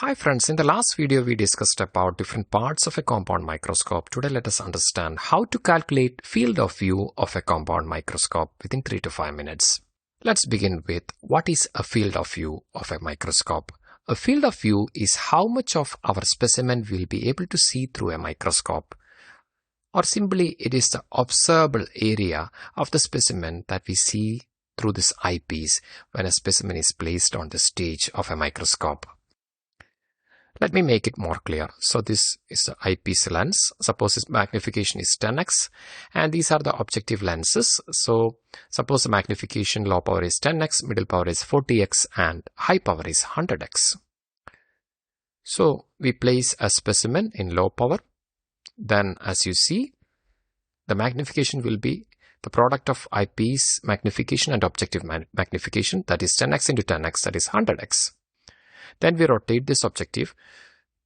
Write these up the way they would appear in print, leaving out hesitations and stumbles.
Hi friends, in the last video we discussed about different parts of a compound microscope. Today let us understand how to calculate field of view of a compound microscope within 3 to 5 minutes. Let's begin with what is a field of view of a microscope. A field of view is how much of our specimen we'll be able to see through a microscope. Or simply it is the observable area of the specimen that we see through this eyepiece when a specimen is placed on the stage of a microscope. Let me make it more clear. So this is the eyepiece lens. Suppose its magnification is 10x and these are the objective lenses. So suppose the magnification low power is 10x, middle power is 40x and high power is 100x. So we place a specimen in low power. Then as you see, the magnification will be the product of eyepiece magnification and objective magnification, that is 10x into 10x, that is 100x. Then we rotate this objective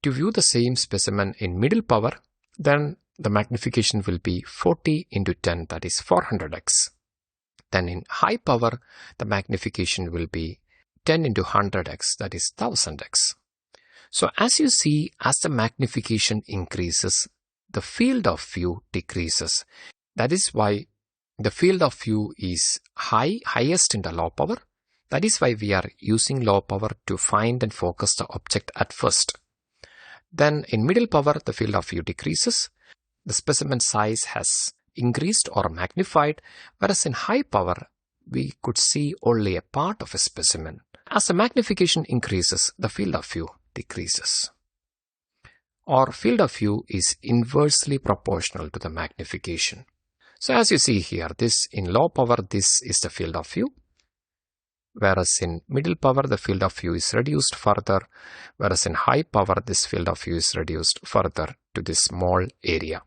to view the same specimen in middle power. Then the magnification will be 40 into 10, that is 400x. Then in high power, the magnification will be 10 into 100x, that is 1000x. So as you see, as the magnification increases, the field of view decreases. That is why the field of view is highest in the low power. That is why we are using low power to find and focus the object at first. Then in middle power, the field of view decreases. The specimen size has increased or magnified, whereas in high power, we could see only a part of a specimen. As the magnification increases, the field of view decreases. Or field of view is inversely proportional to the magnification. So as you see here, this in low power, this is the field of view. Whereas in middle power, the field of view is reduced further, whereas in high power, this field of view is reduced further to this small area.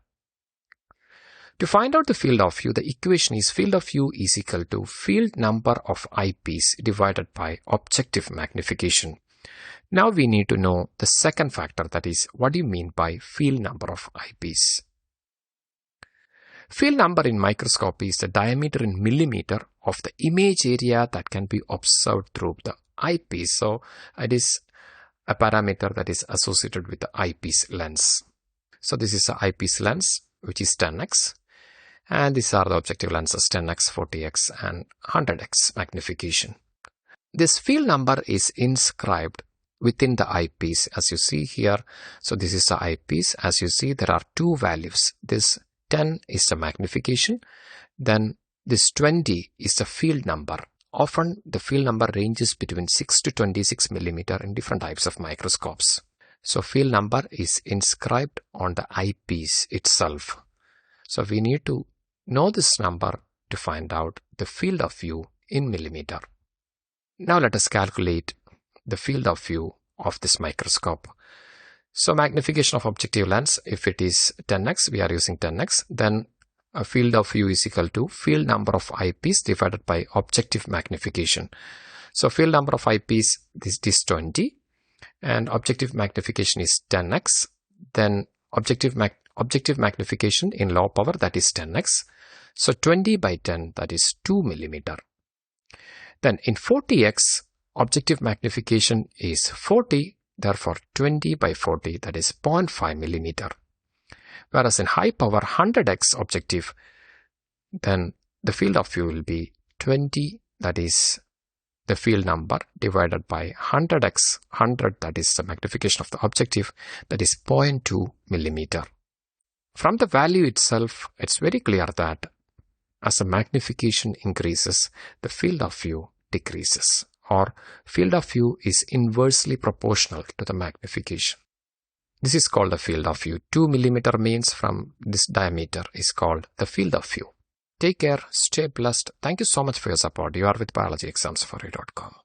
To find out the field of view, the equation is field of view is equal to field number of eyepiece divided by objective magnification. Now we need to know the second factor, that is, what do you mean by field number of eyepiece? Field number in microscopy is the diameter in millimeter of the image area that can be observed through the eyepiece. So it is a parameter that is associated with the eyepiece lens. So this is the eyepiece lens, which is 10x. And these are the objective lenses, 10x, 40x and 100x magnification. This field number is inscribed within the eyepiece, as you see here. So this is the eyepiece. As you see, there are two values. This 10 is the magnification. Then this 20 is the field number. Often the field number ranges between 6 to 26 millimeter in different types of microscopes. So field number is inscribed on the eyepiece itself. So we need to know this number to find out the field of view in millimeter. Now let us calculate the field of view of this microscope. So magnification of objective lens, if it is 10x, we are using 10x, then a field of view is equal to field number of eyepiece divided by objective magnification. So field number of eyepiece, this is 20 and objective magnification is 10x. Then objective magnification in low power, that is 10x. So 20 by 10, that is 2 millimeter. Then in 40x, objective magnification is 40. Therefore, 20 by 40, that is 0.5 millimeter. Whereas in high power 100x objective, then the field of view will be 20, that is the field number, divided by 100x, 100, that is the magnification of the objective, that is 0.2 millimeter. From the value itself, it's very clear that as the magnification increases, the field of view decreases. Or field of view is inversely proportional to the magnification. This is called the field of view. 2 millimeter means from this diameter is called the field of view. Take care, stay blessed. Thank you so much for your support. You are with biologyexamsforyou.com.